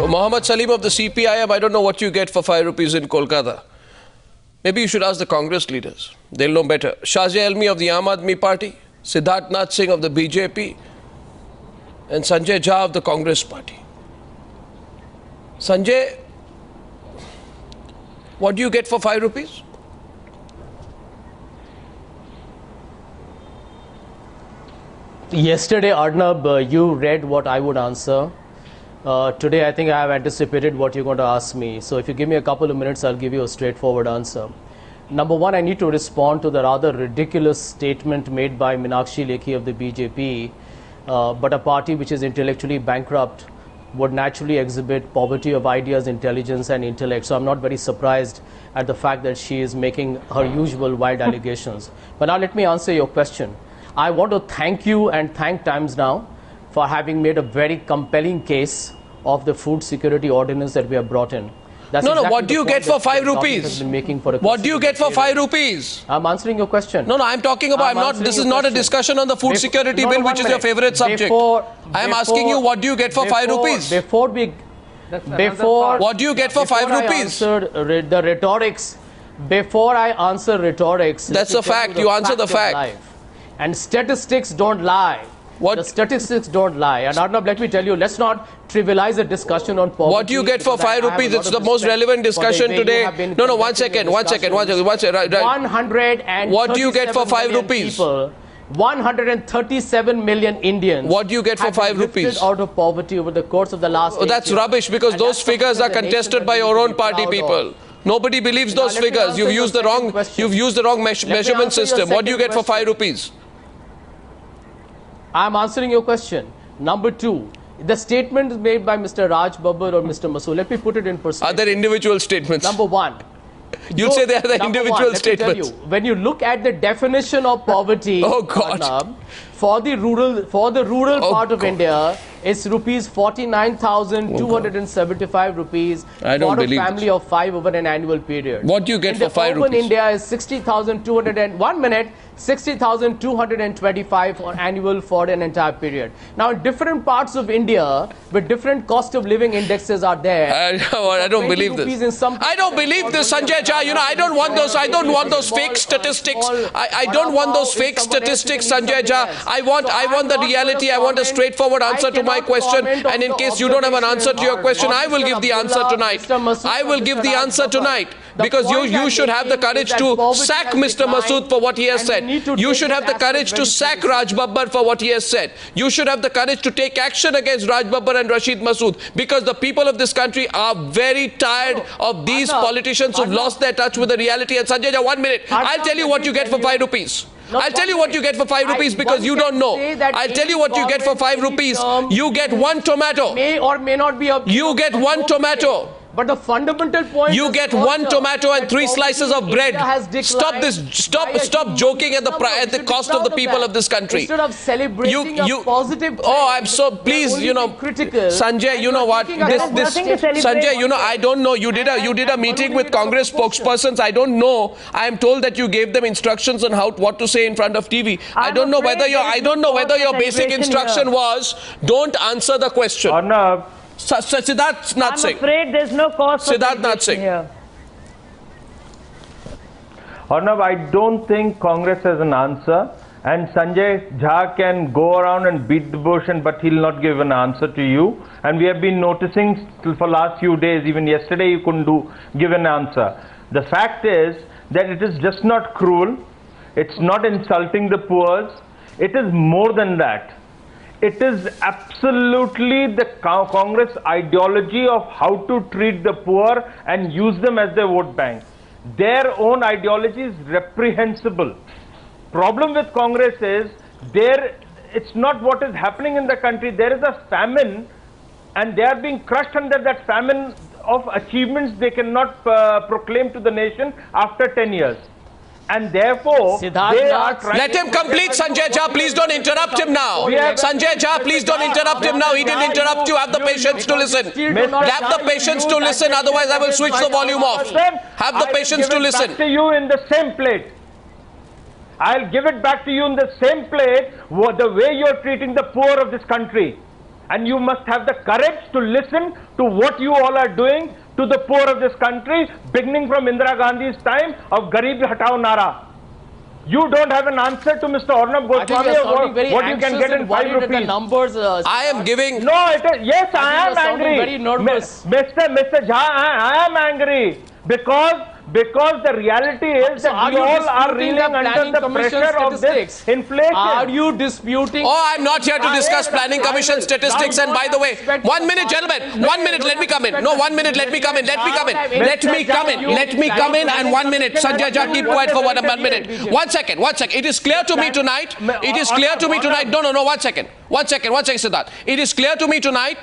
Mohammed Salim of the CPIM, I don't know what you get for 5 rupees in Kolkata. Maybe you should ask the Congress leaders. They'll know better. Shazia Elmi of the Aam Aadmi Party, Siddharth Nath Singh of the BJP, and Sanjay Jha of the Congress Party. Sanjay, what do you get for 5 rupees? Yesterday, Arnab, you read what I would answer. Today, I think I have anticipated what you're going to ask me. So if you give me a couple of minutes, I'll give you a straightforward answer. Number one, I need to respond to the rather ridiculous statement made by Meenakshi Lekhi of the BJP. But a party which is intellectually bankrupt would naturally exhibit poverty of ideas, intelligence and intellect. So I'm not very surprised at the fact that she is making her usual wild allegations. But now let me answer your question. I want to thank you and thank Times Now for having made a very compelling case of the food security ordinance that we have brought in. That's no, what do you get for 5 rupees? What do you get for 5 rupees? I'm answering your question. No, I'm talking about, this is not a discussion on the food security bill, which is your favorite subject. I am asking you, what do you get for 5 rupees? What do you get for 5 rupees? The rhetorics, before I answer rhetorics, that's a fact. You answer the fact. And statistics don't lie. What? The statistics don't lie. And Arnab, let me tell you, let's not trivialize a discussion on poverty. What do you get for 5 rupees? It's the most relevant discussion today. No, one second. Right. What do you get for 5 rupees? 137 million Indians. What do you get for 5 rupees? Out of poverty over the course of the last 8 years. That's rubbish, because those figures are contested by your own party people. Nobody believes those figures. You've used the wrong measurement system. What do you get for 5 rupees? I'm answering your question. Number two, the statements made by Mr. Raj Babbar or Mr. Masood, let me put it in perspective. Are there individual statements? Number one. You say they are the individual statements. When you look at the definition of poverty, oh God. Arnab, for the rural part of India, it's rupees 49,275 rupees for a family of 5 over an annual period. What do you get for 5 rupees? In India is 60,225 for annual for an entire period. Now, in different parts of India, with different cost of living indexes are there. I don't believe this. I don't believe this, Sanjay Jha. You know, I don't want those fake statistics. I don't want those fake statistics, Sanjay Jha. I want the reality. I want a straightforward answer to my question. And in case you don't have an answer to your question, I will give the answer tonight. I will give the answer tonight. Because you should have the courage to sack Mr. Masood for what he has said. You should have the courage to sack Raj Babbar for what he has said. You should have the courage to take action against Raj Babbar and Rashid Masood, because the people of this country are very tired of these politicians who've lost their touch with the reality. And Sanjay Jha, 1 minute. I'll tell you what you get for 5 rupees. I'll tell you what you get for 5 rupees, because you don't know. I'll tell you what you get for 5 rupees. You get 1 tomato. May or may not be a... You get 1 tomato. But the fundamental point, you get 1 tomato and 3 slices of bread. Stop this. Stop joking at the cost of the people of this country. Instead of celebrating a positive. Oh, I'm so pleased. You know, critical. Sanjay. You know what? Sanjay. You know, I don't know. You did a meeting with Congress spokespersons. I don't know. I am told that you gave them instructions on what to say in front of TV. I don't know whether your basic instruction was don't answer the question. Arnab. Siddharth Nath Singh. I'm afraid there's no cause for Siddharth Nath Singh here. Arnab, I don't think Congress has an answer, and Sanjay Jha can go around and beat the bush, but he'll not give an answer to you. And we have been noticing for last few days, even yesterday you couldn't give an answer. The fact is that it is just not cruel. It's not insulting the poor. It is more than that. It is absolutely the Congress ideology of how to treat the poor and use them as their vote bank. Their own ideology is reprehensible. Problem with Congress is it's not what is happening in the country. There is a famine, and they are being crushed under that famine of achievements they cannot proclaim to the nation after 10 years. And therefore, they are trying. Let him complete, Sanjay Jha. Please don't interrupt him now. Sanjay Jha, please don't interrupt him now. He didn't interrupt you. Have the patience to listen. Have the patience to listen. Otherwise, I will switch the volume off. Have the patience to listen. Back to you in the same plate. I'll give it back to you in the same plate. The way you're treating the poor of this country. and you must have the courage to listen to what you all are doing to the poor of this country, beginning from Indira Gandhi's time of Garib Hatao Nara. You don't have an answer to Mr. Arnab Goswami of what you can get in 5 rupees. Numbers, I am giving... No, yes, I am angry. Very nervous. Mr. Jha, I am angry because the reality is that we all are reeling under the pressure of this inflation. Are you disputing? Oh, I'm not here to discuss planning commission statistics. And by the way, 1 minute, gentlemen, 1 minute, let me come in. No, 1 minute, let me come in. Let me come in and 1 minute. Sanjay Jha, keep quiet for 1 minute. 1 second. It is clear to me tonight. No, 1 second, Siddharth. It is clear to me tonight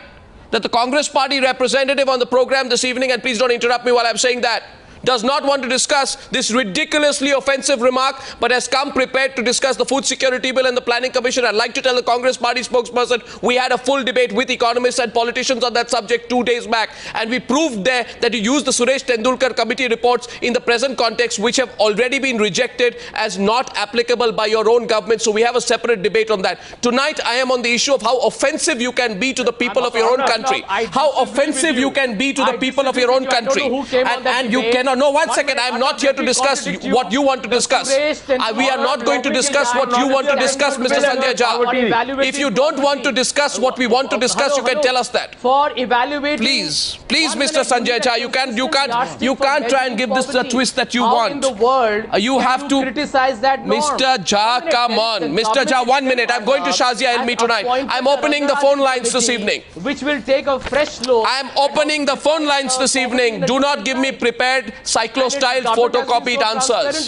that the Congress party representative on the program this evening, and please don't interrupt me while I'm saying that, does not want to discuss this ridiculously offensive remark, but has come prepared to discuss the food security bill and the planning commission. I'd like to tell the Congress party spokesperson, we had a full debate with economists and politicians on that subject 2 days back, and we proved there that you used the Suresh Tendulkar committee reports in the present context, which have already been rejected as not applicable by your own government. So we have a separate debate on that. Tonight, I am on the issue of how offensive you can be to the people of your own country. How offensive you can be to the people of your own country. And you cannot. No, 1 second. I am not here to discuss what you want to discuss. We are not going to discuss what you want to discuss, Mr. Sanjay Jha. If you don't want to discuss what we want to discuss, you can tell us that. For evaluating. Please, Mr. Sanjay Jha, you can't try and give this the twist that you want. In the world, you have to criticize that norm. Mr. Jha, come on. Mr. Jha, 1 minute. I'm going to Shazia Elmi tonight. I'm opening the phone lines this evening. Which will take a fresh look. I'm opening the phone lines this evening. Do not give me prepared cyclo-style photocopied answers.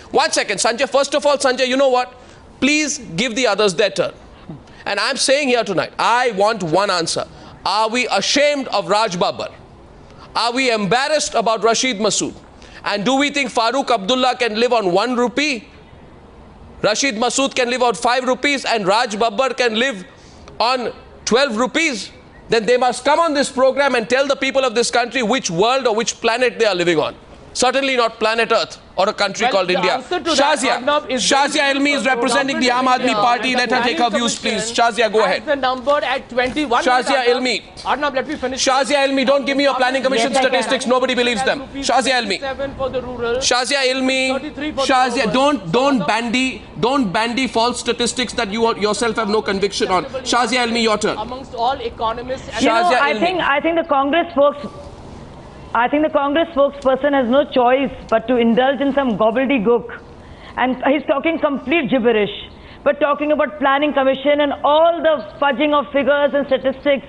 1 second, Sanjay. First of all, Sanjay, you know what? Please give the others their turn. And I'm saying here tonight, I want one answer. Are we ashamed of Raj Babbar? Are we embarrassed about Rashid Masood? And do we think Farooq Abdullah can live on 1 rupee? Rashid Masood can live on 5 rupees and Raj Babbar can live on 12 rupees? Then they must come on this program and tell the people of this country which world or which planet they are living on. Certainly not planet Earth or a country called India. Shazia Elmi is representing the Aam Aadmi Party. Let her take her views, please. Shazia, go ahead. The number at 21. Shazia Elmi. Arnab, let me finish. Shazia Elmi, don't give me your planning commission statistics. Nobody believes them. Shazia Elmi. Shazia Elmi. Shazia, don't bandy false statistics that you yourself have no conviction on. Shazia Elmi, your turn. Amongst all economists, I think the Congress folks. I think the Congress spokesperson has no choice but to indulge in some gobbledygook. And he's talking complete gibberish. But talking about planning commission and all the fudging of figures and statistics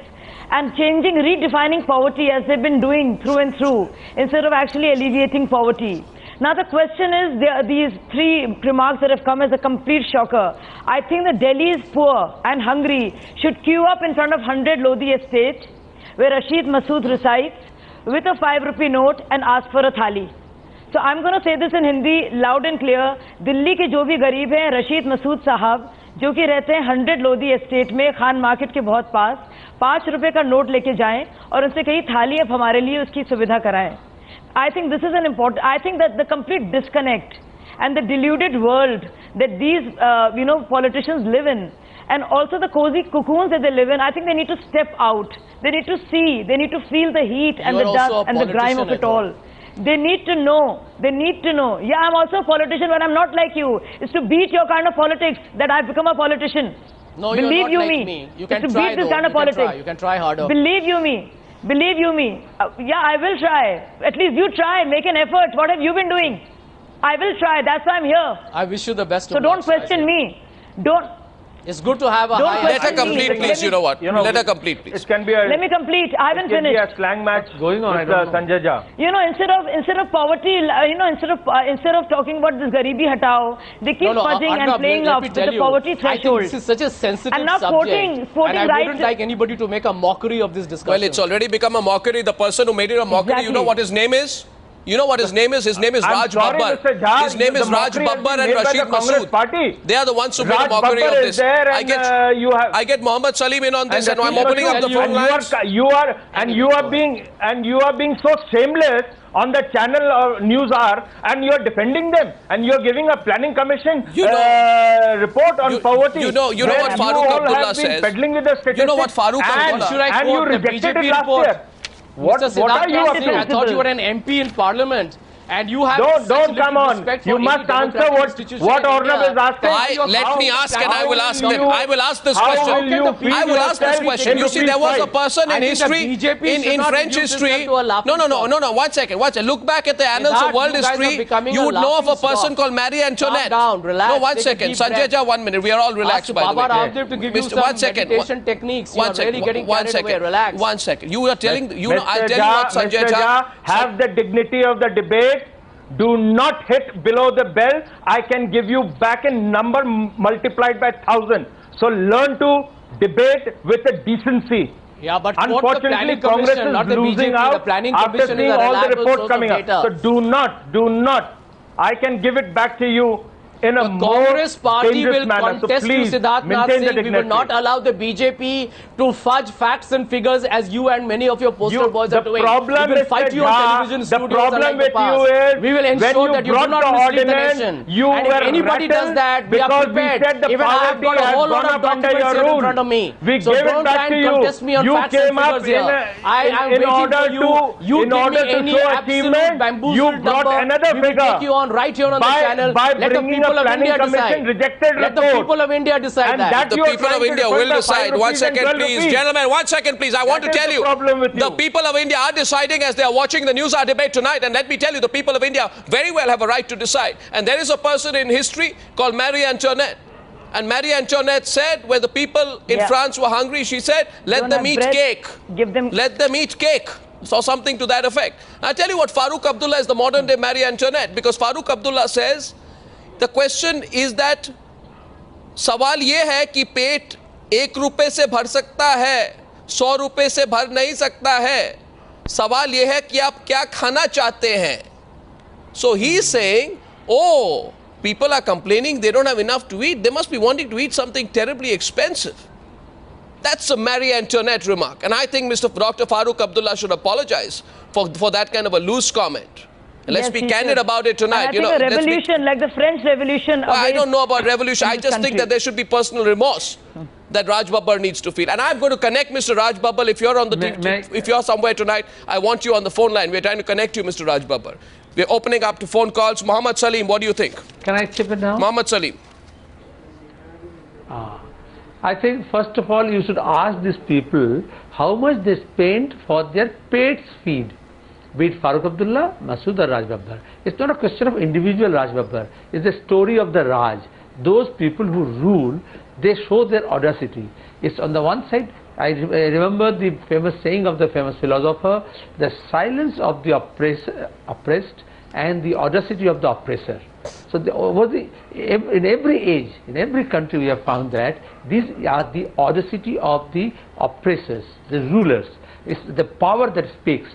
and redefining poverty as they've been doing through and through, instead of actually alleviating poverty. Now the question is, these 3 remarks that have come as a complete shocker. I think that Delhi's poor and hungry should queue up in front of 100 Lodi estate, where Rashid Masood resides, with a 5 rupee note and ask for a thali. So I'm going to say this in Hindi loud and clear. Delhi के जो भी गरीब हैं, Rashid Masood साहब, जो कि रहते हैं 100 लोधी एस्टेट में खान मार्केट के बहुत पास, 5 रुपए का नोट लेके जाएं और उनसे कहीं थाली अब हमारे लिए उसकी सुविधा कराएं. I think this is an important. I think that the complete disconnect and the deluded world that these politicians live in, and also the cozy cocoons that they live in, I think they need to step out. They need to see, they need to feel the heat and the dust and the grime of it all. They need to know. Yeah, I'm also a politician, but I'm not like you. It's to beat your kind of politics that I've become a politician. No, you're not like me. You can try, beat this kind of politics. You can try harder. Believe you me. Yeah, I will try. At least you try, make an effort. What have you been doing? I will try. That's why I'm here. I wish you the best of luck. So don't question me. It's good to have a high... Let her complete, please. You know what? Let her complete, please. It can be a... Let me complete. I haven't finished. It can be a slang match going on with Sanjay Jha. Instead of poverty, instead of talking about this Garibi Hatao, they keep fudging and playing up with the poverty threshold. This is such a sensitive I'm not subject. quoting and I wouldn't like anybody to make a mockery of this discussion. Well, it's already become a mockery. The person who made it a mockery, You know what his name is? You know what his name is? His name is Raj Babbar. His name is Raj Babbar and Rashid Masood. They are the ones who made a mockery of this. I get Mohammed Salim in on this, and I'm opening up the phone lines. You are being so shameless on the channel News Hour, and you're defending them, and you're giving a planning commission report on poverty. You know what Farooq Abdullah says. Peddling with the statistics, You know what Farooq Abdullah. Should I and you quote the rejected BJP it last report? year. What are you up to? I thought you were an MP in Parliament. And you have don't come on. You must answer what Ornab is asking. Let me ask, and I will ask them. I will ask this question. I will ask this question. You see, there was a person in history, in French history. No. 1 second. Look back at the annals of world history. You would know of a person called Marie Antoinette. No, 1 second. Sanjay Jha, 1 minute. We are all relaxed, by the way. 1 second. Techniques. 1 second. 1 second. Relax. 1 second. You are telling. I'll tell you what, Sanjay Jha. Have the dignity of the debate. Do not hit below the bell. I can give you back in number multiplied by 1,000. So learn to debate with a decency. Yeah, but unfortunately, Congress is losing out after seeing all the reports coming up. So do not. I can give it back to you in a more Congress party will manner. contest you, Siddharth Nath Singh. We will not allow the BJP to fudge facts and figures as you and many of your poster boys are doing. We will fight you on television studios unlike the past. We will ensure that you do not mislead the nation. And if anybody does that, we are prepared. Even I have got a whole lot of documents here in front of me. So don't try and contest me on facts and figures here. I am waiting for you. You give me any absolute bamboozled number. We will take you on right here on the channel. Let the people of India decide. Let the people of India decide that. The people of India will decide. 1 second, please. Gentlemen, 1 second, please. I want to tell you, the people of India are deciding as they are watching the News Hour debate tonight. And let me tell you, the people of India very well have a right to decide. And there is a person in history called Marie Antoinette. And Marie Antoinette said, when the people in France were hungry, she said, let them eat cake. Let them eat cake. So something to that effect. I tell you what, Farooq Abdullah is the modern day Marie Antoinette. Because Farooq Abdullah says, the question is that सवाल ये है कि पेट 1 रुपए से भर सकता है, 100 रुपए से भर नहीं सकता है. सवाल ये है कि आप क्या खाना चाहते हैं. So he is saying, oh, people are complaining they don't have enough to eat. They must be wanting to eat something terribly expensive. That's a Marie Antoinette remark. And I think Dr. Farooq Abdullah should apologize for that kind of a loose comment. And let's be candid about it tonight. And I think a revolution, like the French Revolution. Well, I don't know about revolution. I just think that there should be personal remorse that Raj Babbar needs to feel. And I'm going to connect Mr. Raj Babbar. If you're on if you're somewhere tonight, I want you on the phone line. We're trying to connect you, Mr. Raj Babbar. We're opening up to phone calls. Mohammed Salim, what do you think? Can I chip it now? Mohammed Salim. I think first of all you should ask these people how much they spend for their pete's feed. Be it Farooq Abdullah, Masood or Raj Babbar. It's not a question of individual Raj Babbar. It's the story of the Raj. Those people who rule, they show their audacity. It's on the one side, I remember the famous saying of the famous philosopher, the silence of the oppressed and the audacity of the oppressor. So in every age, in every country we have found that these are the audacity of the oppressors, the rulers. It's the power that speaks.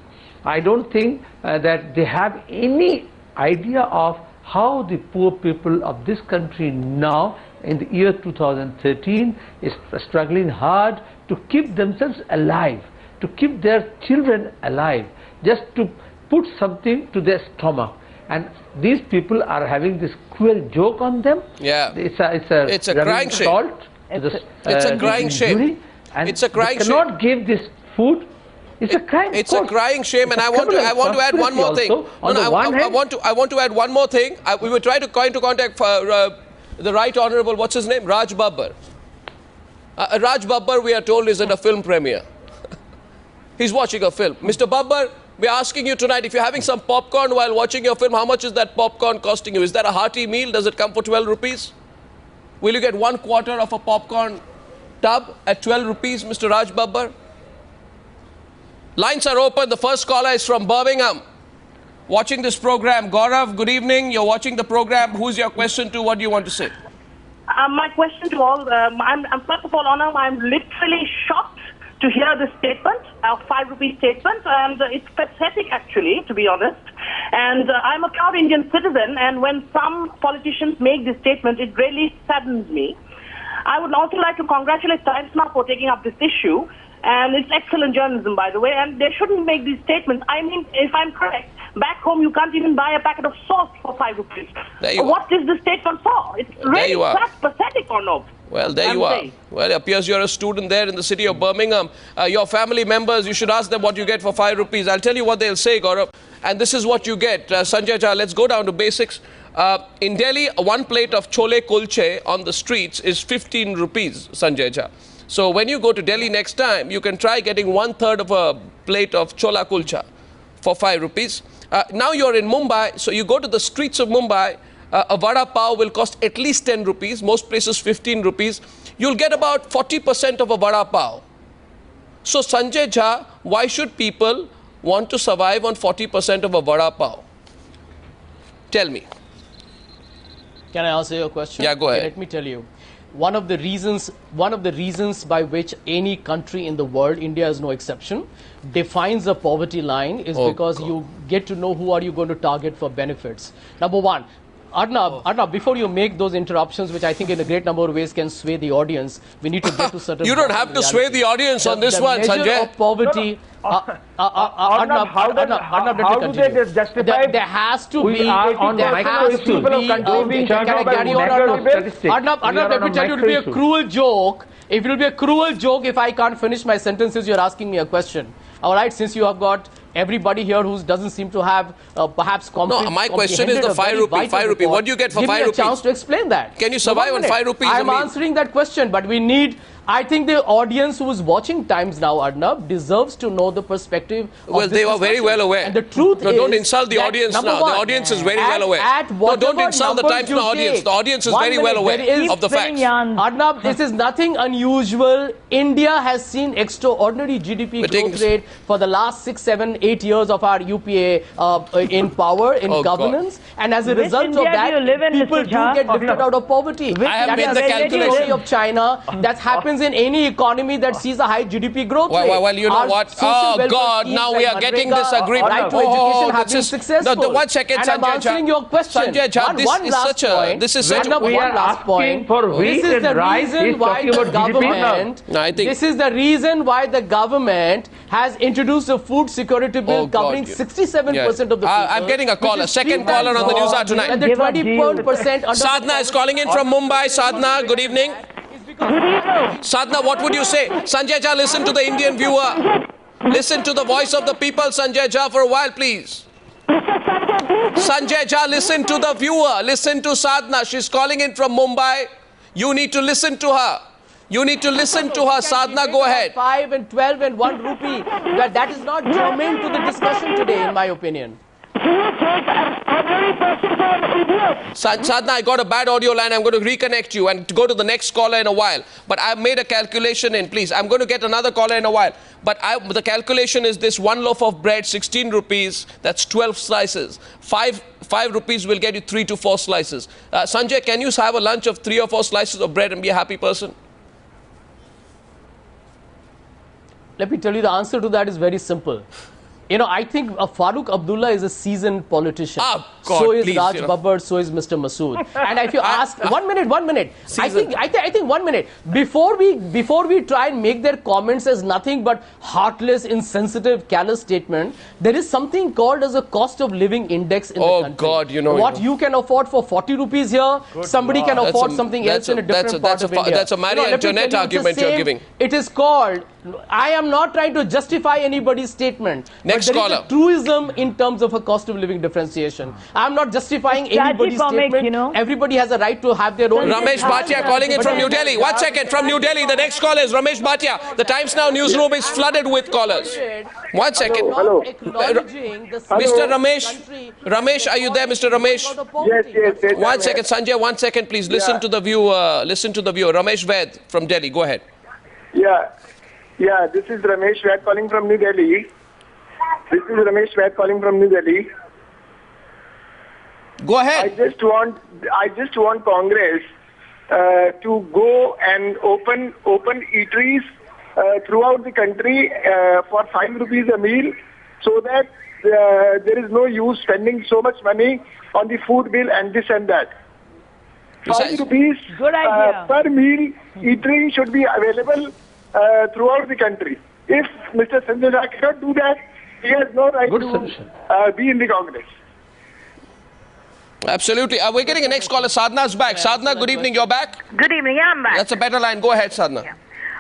I don't think that they have any idea of how the poor people of this country now in the year 2013 is struggling hard to keep themselves alive, to keep their children alive, just to put something to their stomach. And these people are having this cruel joke on them. Yeah, it's a crying shame. It's a crying shame. It's a crying shame. They cannot give this food. It's a crime. It's a crying shame, and I want to add one more thing. I want to add one more thing. We were trying to contact the Right Honourable, what's his name, Raj Babbar. Raj Babbar, we are told, is at a film premiere. He's watching a film. Mr. Babbar, we're asking you tonight, if you're having some popcorn while watching your film, how much is that popcorn costing you? Is that a hearty meal? Does it come for 12 rupees? Will you get 1/4 of a popcorn tub at 12 rupees, Mr. Raj Babbar? Lines are open. The first caller is from Birmingham. Watching this program. Gaurav, good evening. You're watching the program. Who's your question to? What do you want to say? My question to all, first of all, Anam, I'm literally shocked to hear this statement, our 5 rupee statement, and it's pathetic actually, to be honest. And I'm a proud Indian citizen, and when some politicians make this statement, it really saddens me. I would also like to congratulate Times Now for taking up this issue. And it's excellent journalism, by the way, and they shouldn't make these statements. I mean, if I'm correct, Back home, you can't even buy a packet of salt for 5 rupees. There you What is this statement for? It's really you are. quite pathetic or no? Well, there I'm you are. saying. Well, it appears you're a student there in the city of Birmingham. Your family members, you should ask them what you get for 5 rupees. I'll tell you what they'll say, Gaurav. And this is what you get. Sanjay Jha, let's go down to basics. In Delhi, one plate of chole kulche on the streets is 15 rupees, Sanjay Jha. So when you go to Delhi next time, you can try getting 1/3 of a plate of chola kulcha for 5 rupees. Now you're in Mumbai, so you go to the streets of Mumbai, a vada pav will cost at least 10 rupees, most places 15 rupees. You'll get about 40% of a vada pav. So Sanjay Jha, why should people want to survive on 40% of a vada pav? Tell me. Can I answer your question? Yeah, go ahead. Let me tell you. One of the reasons by which any country in the world, India is no exception, defines a poverty line is because you get to know who are you going to target for benefits. Number one, Arnab, before you make those interruptions, which I think in a great number of ways can sway the audience, we need to get to certain... You don't have to sway the audience on this one, Sanjay. The measure of poverty... Arnab, how do they justify? There has to be... on There the has to be... Can I carry on, Arnab, let me tell you, it will be a cruel joke. It will be a cruel joke if I can't finish my sentences. You're asking me a question. All right, since you have got everybody here who doesn't seem to have perhaps No, my question is the 5 rupee. 5 rupee. What do you get for 5 rupees? Give me a chance to explain that. Can you survive on 5 rupees? I'm answering that question, but we need... I think the audience who is watching Times Now, Arnab, deserves to know the perspective of Well, they were very well aware. And the truth no, is... don't insult the audience now. The audience is very well aware. No, don't insult the Times Now audience. The audience is very well aware of the facts. Arnab, this is nothing unusual. India has seen extraordinary GDP growth rate for the last 6, 7, 8 years of our UPA in power, in governance. God. And as a result of that, people do get lifted out of poverty. I have made the calculation of China. That happens in any economy that sees a high GDP growth rate. Well, you know what? Oh, God, now we are getting disagreement. Right to education have been successful. No, 1 second, and I'm answering your question. Sanjay Jha, this is such a... We are asking for wheat and rice. This is the reason why the government has introduced a food security bill covering 67% of the people. I'm getting a caller. Second caller on the news hour tonight. And the 20% Sadhna is calling in from Mumbai. Sadhna, good evening. Sadhna, what would you say? Sanjay Jha, listen to the Indian viewer. Listen to the voice of the people, Sanjay Jha, for a while, please. Sanjay Jha, listen to the viewer. Listen to Sadhna. She's calling in from Mumbai. You need to listen to her. You need to listen to her. Sadhna, go ahead. 5 and 12 and 1 rupee. That is not germane to the discussion today, in my opinion. Sadhna, I got a bad audio line. I'm going to reconnect you and go to the next caller in a while. But I've made a calculation in, please. I'm going to get another caller in a while. But the calculation is this: 1 loaf of bread, 16 rupees. That's 12 slices. 5 rupees will get you 3 to 4 slices. Sanjay, can you have a lunch of 3 or 4 slices of bread and be a happy person? Let me tell you, the answer to that is very simple. You know, I think Farooq Abdullah is a seasoned politician. Oh, God, so is please, Raj Babbar, so is Mr. Masood. And if you ask, 1 minute. I think 1 minute. Before we try and make their comments as nothing but heartless, insensitive, callous statement, there is something called as a cost of living index in the country. Oh, God, you know. What you can afford for 40 rupees here, somebody can afford something else in a different part of India. That's a Marie Antoinette argument you're giving. It is called, I am not trying to justify anybody's statement. Next caller. There is a truism in terms of a cost of living differentiation. I'm not justifying anybody's statement. You know? Everybody has a right to have their own... Ramesh Bhatia calling in from New Delhi. 1 second, from New Delhi. The next caller is Ramesh Bhatia. The Times Now newsroom is flooded with callers. 1 second. Hello. Mr. Ramesh, are you there, Mr. Ramesh? Yes. 1 second, Sanjay, 1 second, please. Listen to the viewer. Ramesh Ved from Delhi. Go ahead. Yeah, this is Ramesh Vaid calling from New Delhi. Go ahead. I just want Congress to go and open eateries throughout the country for 5 rupees a meal, so that there is no use spending so much money on the food bill and this and that. 5 rupees per meal eatery should be available throughout the country. If Mr. Sanjay Jha cannot do that, He has no right Good to solution. be in the Congress. Absolutely. We're getting a next caller. Sadhna's back. Sadhna, good evening. You're back. Good evening. Yeah, I'm back. That's a better line. Go ahead, Sadhna.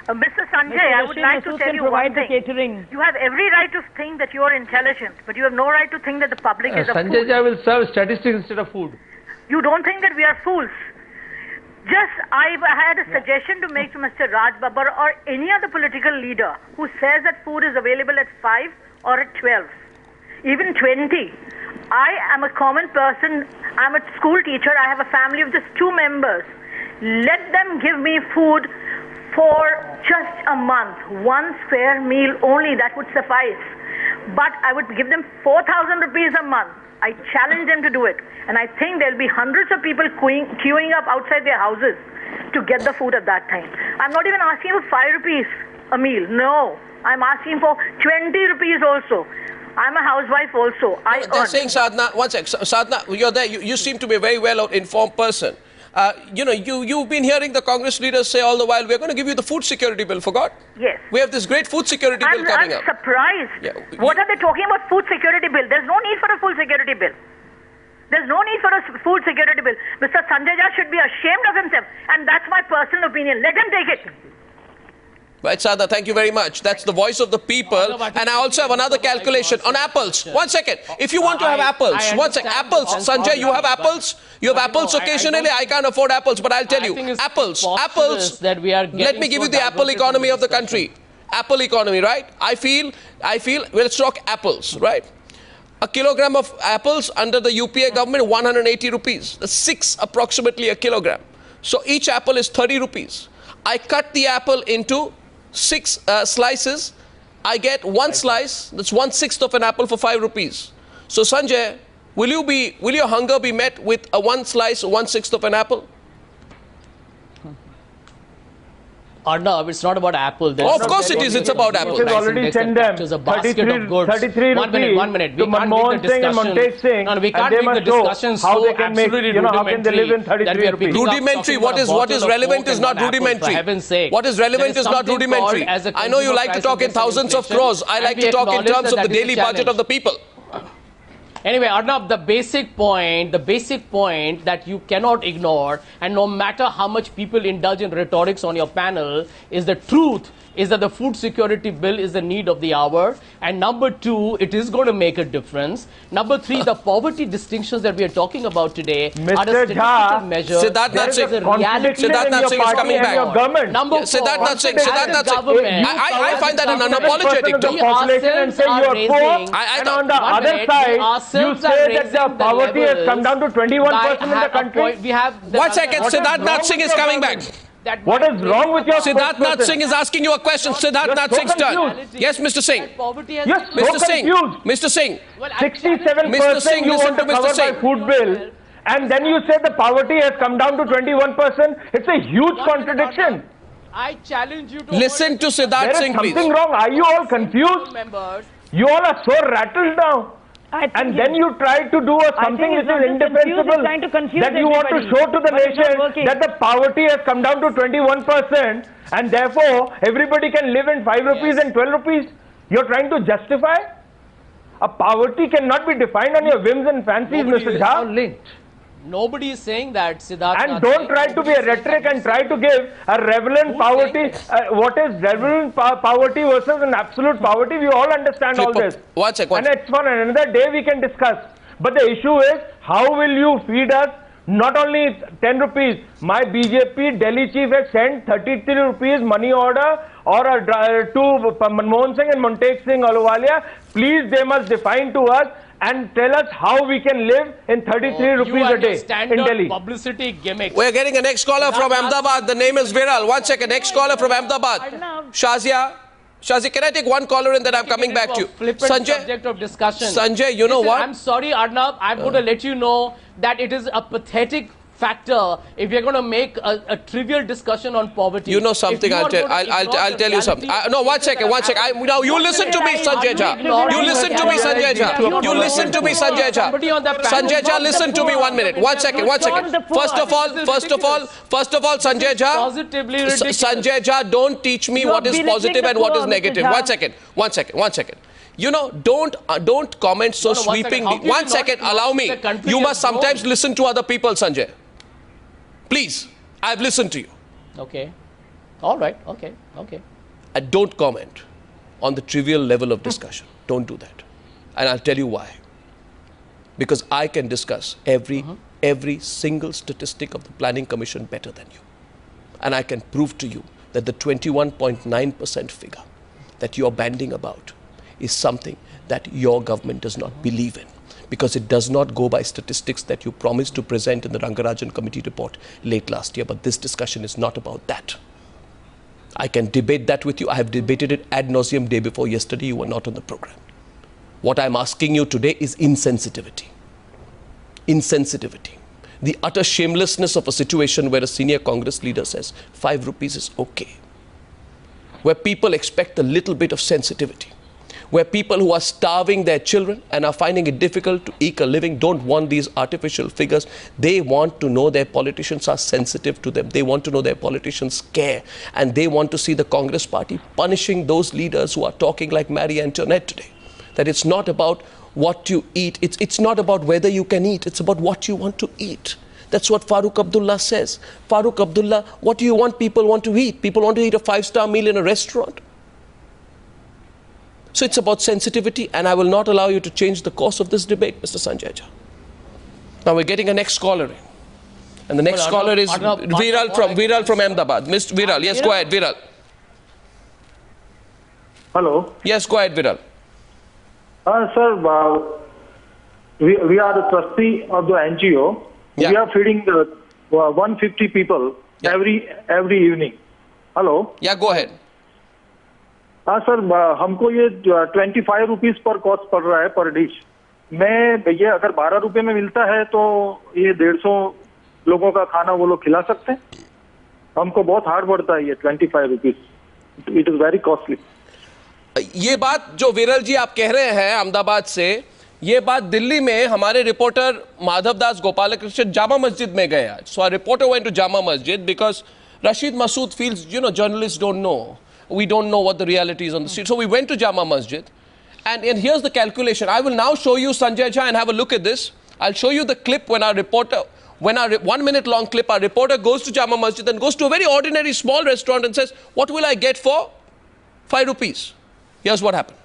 Mr. Sanjay, I would Rashid like to Masood tell can you provide one the thing. catering. You have every right to think that you are intelligent, but you have no right to think that the public is a Sanjay fool. Jha will serve statistics instead of food. You don't think that we are fools. I had a suggestion to make to Mr. Raj Babbar or any other political leader who says that food is available at 5 or at 12, even 20. I am a common person. I'm a school teacher. I have a family of just 2 members. Let them give me food for just a month, 1 square meal only, that would suffice. But I would give them 4,000 rupees a month. I challenge them to do it. And I think there'll be hundreds of people queuing up outside their houses to get the food at that time. I'm not even asking for 5 rupees a meal. No, I'm asking for 20 rupees also. I'm a housewife also. They're saying, Sadhna, one sec. Sadhna, you're there. You seem to be a very well-informed person. You've been hearing the Congress leaders say all the while, we're going to give you the food security bill, forgot? Yes. We have this great food security bill coming up. I'm surprised. Yeah. What are they talking about food security bill? There's no need for a food security bill. There's no need for a food security bill. Mr. Sanjay Jha should be ashamed of himself. And that's my personal opinion. Let him take it. Right, Sadhna, thank you very much. That's the voice of the people. And I also have another calculation on apples. 1 second. If you want to have apples, 1 second. Apples. Sanjay, you have apples? You have apples occasionally? I can't afford apples, but I'll tell you. Apples. That we are Let me give you the apple economy of the country. Apple economy, right? I feel, let's talk apples, right? A kilogram of apples under the UPA government, 180 rupees. That's 6 approximately a kilogram. So each apple is 30 rupees. I cut the apple into 6 slices. I get 1 slice, that's 1/6 of an apple for 5 rupees. So Sanjay, will your hunger be met with a 1 slice, 1/6 of an apple? Arnab, it's not about apple. Of course it is. It's about apple. It has already sent them It's a basket of goods. 33 One minute. We to can't Manmohan make the Singh and discussion. Montek Singh, No, we and can't they make the must show discussion how so they can make, absolutely how can they live in rudimentary 33 that we are rupees. picking up Rudimentary. talking What about is a bottle relevant of is not Coke and one apple, rudimentary. for heaven's sake. What is relevant There is not something rudimentary. called as a I know you consumer like to price talk in index and thousands of inflation, crores. I and like we to talk in acknowledge terms of that the is a daily budget of the challenge. people. Anyway, Arnab, the basic point that you cannot ignore, and no matter how much people indulge in rhetorics on your panel, is the truth is that the food security bill is the need of the hour. And number 2, it is going to make a difference. Number 3, the poverty distinctions that we are talking about today are a statistical measure. Siddharth Nath Singh. Siddharth Nath Singh is coming back. Number 4, Siddharth Nath Singh. I find that an unapologetic the too. population and say you are poor, and on the other side, you say that the poverty has come down to 21% in the country. 1 second, Siddharth Nath Singh is coming back. What is wrong with your Siddharth Nath spokesperson? Singh is asking you a question. Siddharth Nath Singh's turn. Yes, Mr. Singh. You're so Mr. Singh. confused. Mr. Singh. 67% you listen want to to Mr. cover by Singh. food bill, and then you say the poverty has come down to 21%. It's a huge contradiction. I challenge you to Listen to Siddharth There is Singh, please. something wrong. Are you all confused? members. You all are so rattled now. And then you try to do something which he's not is just confused, he's indefensible, trying to confuse that you want to everybody. show to the But it's not nation working. that the poverty has come down to 21%, and therefore everybody can live in 5 rupees and 12 rupees. You're trying to justify? A poverty cannot be defined on your whims and fancies, Mr. Jha. Nobody is saying that, Siddharth. And don't try to be a rhetoric and try to give a relevant poverty. What is relevant poverty versus an absolute poverty? We all understand all this. 1 second. And it's for another day we can discuss. But the issue is, how will you feed us not only 10 rupees? My BJP Delhi chief has sent 33 rupees money order to Manmohan Singh and Montek Singh Ahluwalia. Please, they must define to us and tell us how we can live in 33 rupees a day in Delhi. Publicity gimmicks. We're getting a next caller from Ahmedabad. The name is Viral. 1 second. Next caller from Ahmedabad. Shazia, can I take one caller and then I'm coming back to you? Subject of discussion. Sanjay, you know what? I'm sorry, Arnab. I'm going to let you know that it is a pathetic factor if we're going to make a trivial discussion on poverty. You know something, I'll tell you something. No, one second. Now you listen to me, Sanjay Jha. You listen to me, Sanjay Jha. You listen to me, Sanjay Jha. Sanjay Jha, listen to me 1 minute. One second. First of all, Sanjay Jha. Sanjay Jha, don't teach me what is positive and what is negative. One second. You know, don't comment so sweepingly. 1 second, allow me. You must sometimes listen to other people, Sanjay. Please, I've listened to you. Okay. All right. Okay. And don't comment on the trivial level of discussion. Don't do that. And I'll tell you why. Because I can discuss every single statistic of the Planning Commission better than you. And I can prove to you that the 21.9% figure that you're banding about is something that your government does not believe in, because it does not go by statistics that you promised to present in the Rangarajan Committee report late last year. But this discussion is not about that. I can debate that with you. I have debated it ad nauseum day before yesterday. You were not on the program. What I'm asking you today is insensitivity. The utter shamelessness of a situation where a senior Congress leader says 5 rupees is okay. Where people expect a little bit of sensitivity. Where people who are starving their children and are finding it difficult to eke a living don't want these artificial figures. They want to know their politicians are sensitive to them. They want to know their politicians care. And they want to see the Congress party punishing those leaders who are talking like Marie Antoinette today. That it's not about what you eat. It's not about whether you can eat. It's about what you want to eat. That's what Farooq Abdullah says. Farooq Abdullah, what do you want people want to eat? People want to eat a 5-star meal in a restaurant. So it's about sensitivity, and I will not allow you to change the course of this debate, Mr. Sanjay Jha. Now we're getting a next caller in. And the next caller is Viral from Ahmedabad. Mr. Viral, yes, go ahead, Viral. Hello. Yes, go ahead, Viral. Sir, we are the trustee of the NGO. Yeah. We are feeding 150 people every evening. Hello. Yeah, go ahead. हाँ sir, हमको ये 25 rupees per cost पड़ रहा है पर dish में। भैया अगर 12 रुपए में मिलता है तो ये 150 लोगों का खाना वो लोग खिला सकते हैं। हमको बहुत हार्ड पड़ता है ये 25 rupees. It is very costly. ये बात जो विरल जी आप कह रहे हैं अहमदाबाद से, ये बात दिल्ली में हमारे रिपोर्टर माधव दास गोपालकृष्ण जामा मस्जिद में गए आज. So our reporter went to Jama Masjid because Rashid Masood feels, journalists don't know. We don't know what the reality is on the street. So we went to Jama Masjid. And here's the calculation. I will now show you Sanjay Jha and have a look at this. I'll show you the clip when our reporter, 1 minute long clip, our reporter goes to Jama Masjid and goes to a very ordinary small restaurant and says, what will I get for 5 rupees? Here's what happened.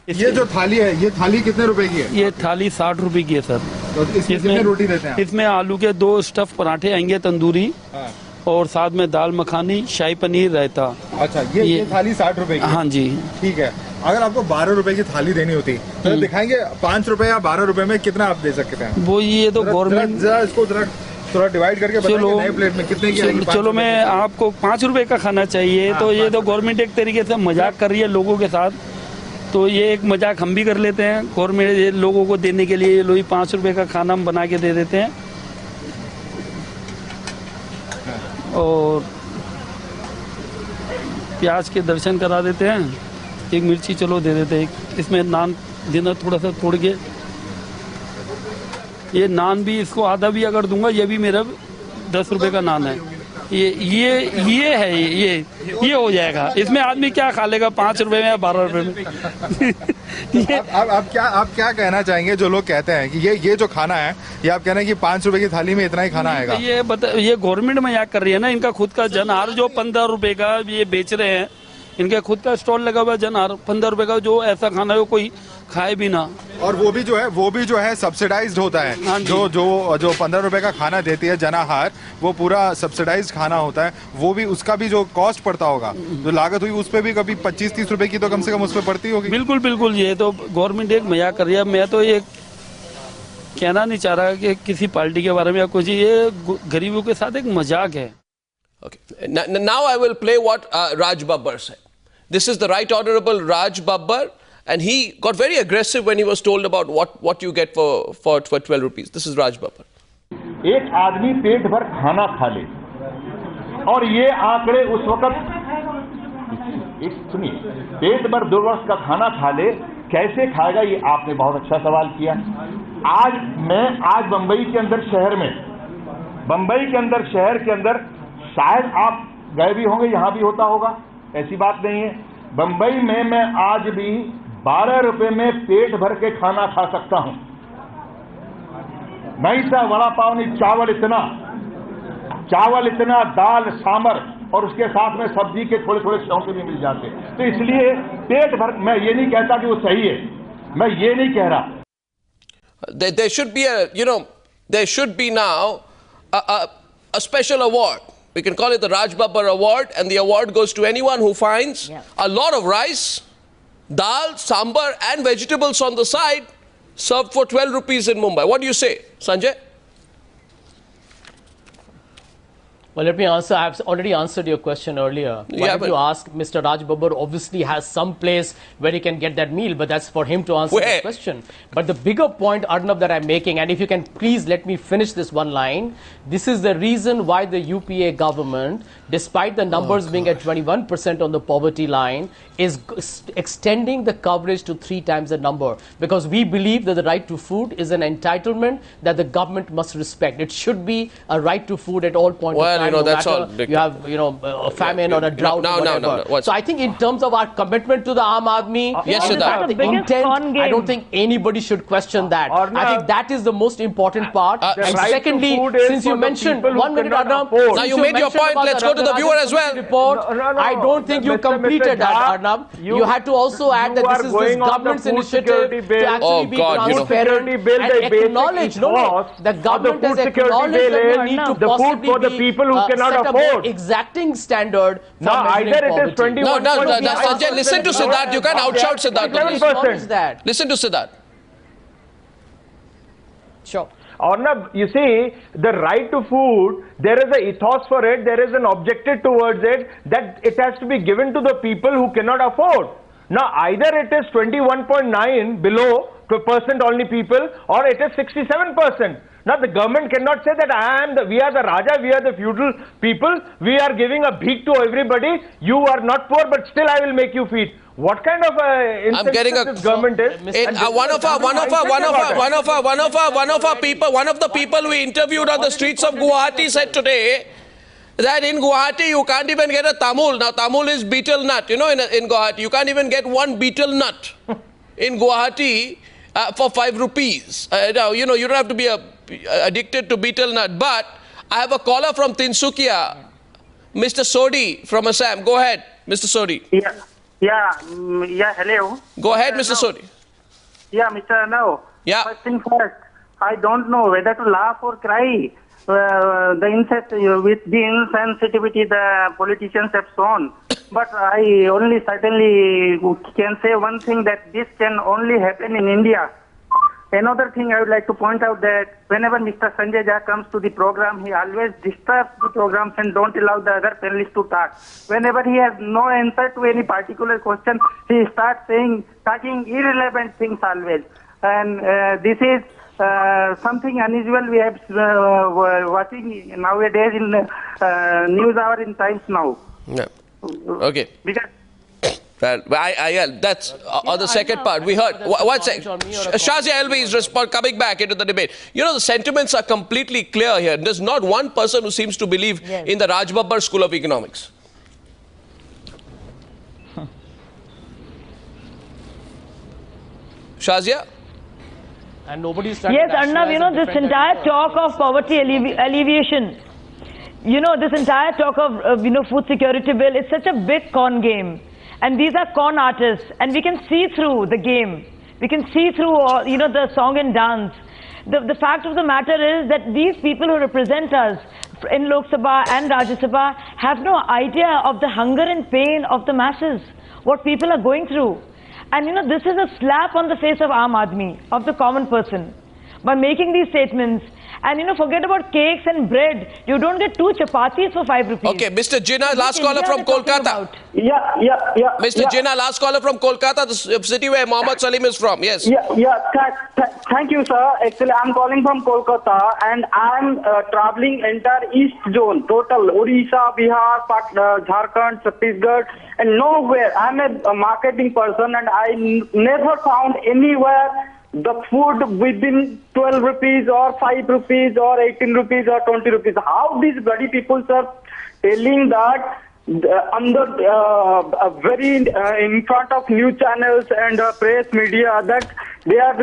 ये जो थाली है, ये थाली कितने रुपए की है? ये थाली 60 रुपए की है सर. तो इसमें कितने रोटी देते हैं? इसमें आलू के 2 स्टफ पराठे आएंगे तंदूरी. हाँ. और साथ में दाल मखानी, शाही पनीर, रायता. अच्छा, ये थाली 60 रुपए की? हाँ जी. ठीक है. अगर आपको 12 रुपए की थाली देनी होती तो दिखाएंगे 5 रुपए या 12 रुपए में कितना आप दे सकते हैं? वो ये तो गवर्नमेंट इसको थोड़ा डिवाइड करके बताइए नए प्लेट में कितने की आएगी? चलो मैं आपको 5 रुपए का खाना चाहिए. तो ये तो गवर्नमेंट एक तरीके से मजाक कर रही है लोगों के साथ. तो ये एक मजाक हम भी कर लेते हैं. गवर्नमेंट लोगों को देने के लिए लोग 5 रुपए का खाना हम बना के दे देते हैं. और प्याज के दर्शन करा देते हैं. एक मिर्ची चलो दे देते हैं. इसमें नान देना थोड़ा सा तोड़ के. ये नान भी इसको आधा भी अगर दूंगा, ये भी मेरा 10 रुपए का नान है. ये है ये हो जाएगा. इसमें आदमी क्या खा लेगा 5 रुपए में या 12 रुपए में? आप क्या कहना चाहेंगे जो लोग कहते हैं कि ये जो खाना है, ये आप कह रहे हैं कि 5 रुपए की थाली में इतना ही खाना आएगा? ये गवर्नमेंट मजाक कर रही है ना. इनका खुद का जनहार जो 15 रुपए का ये बेच रहे हैं, इनके खुद का स्टॉल लगा हुआ है जनहार 15 रुपए का. जो ऐसा खाना है वो कोई खाए भी ना. और वो भी जो है सब्सिडाइज्ड होता है. जो 15 रुपए का खाना देती है जनाहार, वो पूरा सब्सिडाइज्ड खाना होता है. वो भी उसका भी जो कॉस्ट पड़ता होगा, जो लागत हुई, उस पे भी कभी 25-30 रुपए की तो कम से कम उस पे पड़ती होगी. बिल्कुल बिल्कुल. ये तो गवर्नमेंट एक मजाक कर रही है. मैं तो ये कहना नहीं चाह रहा कि किसी पार्टी के बारे में या कुछ. ये गरीबों के साथ एक मजाक है. Okay. Now I will play what Raj Babbar said. This is the Right Honorable Raj Babbar, and he got very aggressive when he was told about what you get for 12 rupees. This is Raj Babbar. एक आदमी पेट भर खाना खा ले, और ये आंकड़े उस वक्त, एक सुनिए, पेट भर 2 वर्ष का खाना खा ले, कैसे खाएगा? ये आपने बहुत अच्छा सवाल किया। आज बंबई के अंदर शहर में, बंबई के अंदर शहर के अंदर, शायद आप गए भी होंगे, यहां भी होता होगा, ऐसी बात नहीं है। बंबई में मैं आज भी 12 रुपए में पेट भर के खाना खा सकता हूं। नहीं सा वड़ा पाव नहीं, चावल इतना, दाल सांबर, और उसके साथ में सब्जी के थोड़े थोड़े शौके भी मिल जाते। तो इसलिए पेट भर, मैं ये नहीं कहता कि वो सही है, मैं ये नहीं कह रहा। There should be there should be now a special award. We can call it the Raj Babbar Award, and the award goes to anyone who finds a lot of rice, dal, sambar and vegetables on the side served for 12 rupees in Mumbai. What do you say, Sanjay? Well, let me answer. I have already answered your question earlier. Why did you ask? Mr. Raj Babbar obviously has some place where he can get that meal, but that's for him to answer the question. But the bigger point, Arnab, that I'm making, and if you can please let me finish this one line, this is the reason why the UPA government, despite the numbers being at 21% on the poverty line, is extending the coverage to 3 times the number, because we believe that the right to food is an entitlement that the government must respect. It should be a right to food at all points of time. You know, that's all. You have, a famine or a drought or whatever. No. So I think in terms of our commitment to the Aam Aadmi, the intent, I don't think anybody should question that. I think that is the most important part. And secondly, since you mentioned, 1 minute, Arnab. Now you made your point, let's go to the viewer as well. Report, I don't think you completed that, Arnab. You had to also add that this is this government's initiative to actually be transparent and acknowledge, the government has acknowledged that we need to possibly be cannot set afford. a exacting standard for either it is 21. No, Sanjay, listen to Siddharth. You can't outshout Siddharth. Listen to Siddharth. Sure. Arnab, you see, the right to food, there is a ethos for it, there is an objective towards it, that it has to be given to the people who cannot afford. Now, either it is 21.9 below % only people, or it is 67%. Now, the government cannot say that we are the Raja, we are the feudal people, we are giving a bheek to everybody, you are not poor, but still I will make you feed. What kind of I'm getting a government is? One of the people we interviewed on the streets of Guwahati said today that in Guwahati you can't even get a Tamul. Now Tamul is betel nut, in Guwahati. You can't even get one betel nut in Guwahati for 5 rupees. Now, you don't have to be addicted to betel nut. But I have a caller from Tinsukia, Mr. Sodi from Assam. Go ahead, Mr. Sodi. Yeah, hello. Go ahead, Mr. Sodi. Yeah, Mr. Arnab. Yeah. First thing first, I don't know whether to laugh or cry. With the insensitivity the politicians have shown. But I only certainly can say one thing, that this can only happen in India. Another thing I would like to point out, that whenever Mr. Sanjay Jha comes to the program, he always disturbs the programs and don't allow the other panelists to talk. Whenever he has no answer to any particular question, he starts talking irrelevant things always. And this is something unusual we have watching nowadays in news hour in Times Now. Yeah. Okay. Because that's on the second part. We heard. One second. Shazia Alvi is coming back into the debate. The sentiments are completely clear here. There's not one person who seems to believe in the Raj Babbar School of Economics. Shazia? And nobody's Yes, Arnab, this entire talk of poverty alleviation, this entire talk of, food security bill is such a big con game. And these are con artists, and we can see through the game. We can see through, the song and dance. The fact of the matter is that these people who represent us in Lok Sabha and Rajya Sabha have no idea of the hunger and pain of the masses, what people are going through. And this is a slap on the face of Aam Aadmi, of the common person, by making these statements. And forget about cakes and bread. You don't get 2 chapatis for 5 rupees. Okay, Mr. Jinnah, last caller from Kolkata. Yeah. Mr. Jinnah, last caller from Kolkata, the city where Mohammed Salim is from. Yes. Thank you, sir. Actually, I'm calling from Kolkata and I'm traveling entire East Zone, total Odisha, Bihar, Jharkhand, Chhattisgarh, and nowhere. I'm a marketing person and I never found anywhere the food within 12 rupees or 5 rupees or 18 rupees or 20 rupees. How these bloody people are telling that very in front of news channels and press media that they are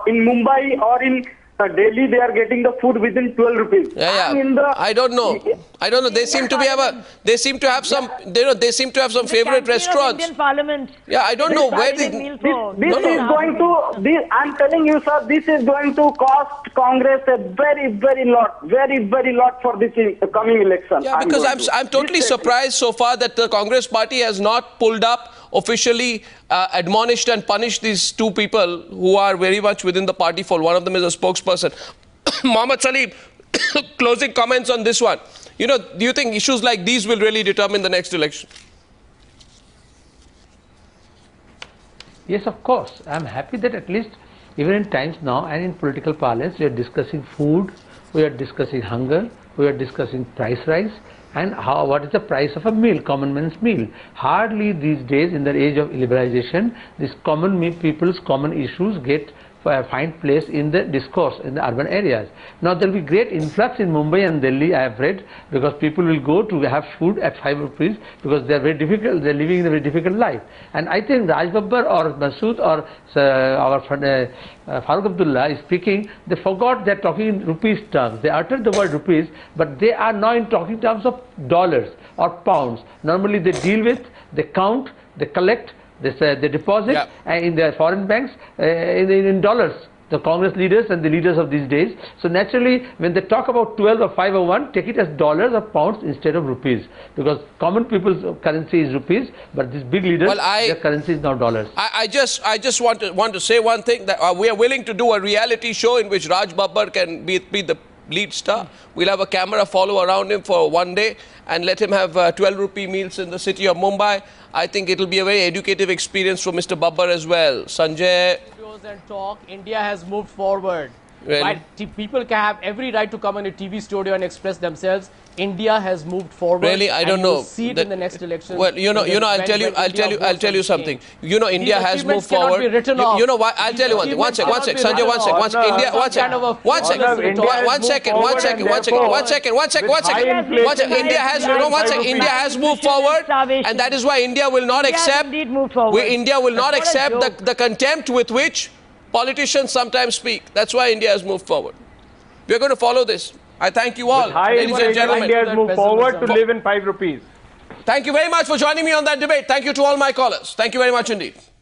in Mumbai or in Delhi they are getting the food within 12 rupees. I don't know. They seem to have some favorite restaurants. Indian Parliament. Yeah, I don't know where I'm telling you, sir, this is going to cost Congress a very lot for this coming election. Yeah, because I'm totally surprised so far that the Congress party has not pulled up, officially admonished and punished these two people who are very much within the party fold. One of them is a spokesperson. Mohammed Salim, closing comments on this one. Do you think issues like these will really determine the next election? Yes, of course. I'm happy that at least even in times now and in political parlance, we are discussing food, we are discussing hunger, we are discussing price rise, and what is the price of a meal, common man's meal. Hardly these days, in the age of liberalization, these people's common issues find place in the discourse in the urban areas. Now there will be great influx in Mumbai and Delhi, I have read, because people will go to have food at 5 rupees because they are very difficult, they are living in a very difficult life. And I think Raj Babbar or Masood or our Farooq Abdullah is speaking, they forgot they are talking in rupees terms. They uttered the word rupees, but they are now in talking terms of dollars or pounds. Normally they deal with, they count, they collect, they deposit in their foreign banks in dollars, the Congress leaders and the leaders of these days. So naturally, when they talk about 12 or 501, take it as dollars or pounds instead of rupees, because common people's currency is rupees, but these big leaders, their currency is now dollars. I just want to say one thing, that we are willing to do a reality show in which Raj Babbar can be the lead star. We'll have a camera follow around him for one day and let him have 12 rupee meals in the city of Mumbai. I think it will be a very educative experience for Mr. Babbar as well. Sanjay. And talk, India has moved forward. Really? Right? People can have every right to come on a TV studio and express themselves. India has moved forward. Really, I don't know. You'll see it in the next election. Well, I'll tell you something. India has moved forward. You know what? I'll tell you one thing. One second, Sanjay, one second. India has moved forward, and that is why India will not accept. India will not accept the contempt with which politicians sometimes speak. That's why India has moved forward. We are going to follow this. I thank you all, ladies and gentlemen. India has moved forward to live in 5 rupees. Thank you very much for joining me on that debate. Thank you to all my callers. Thank you very much indeed.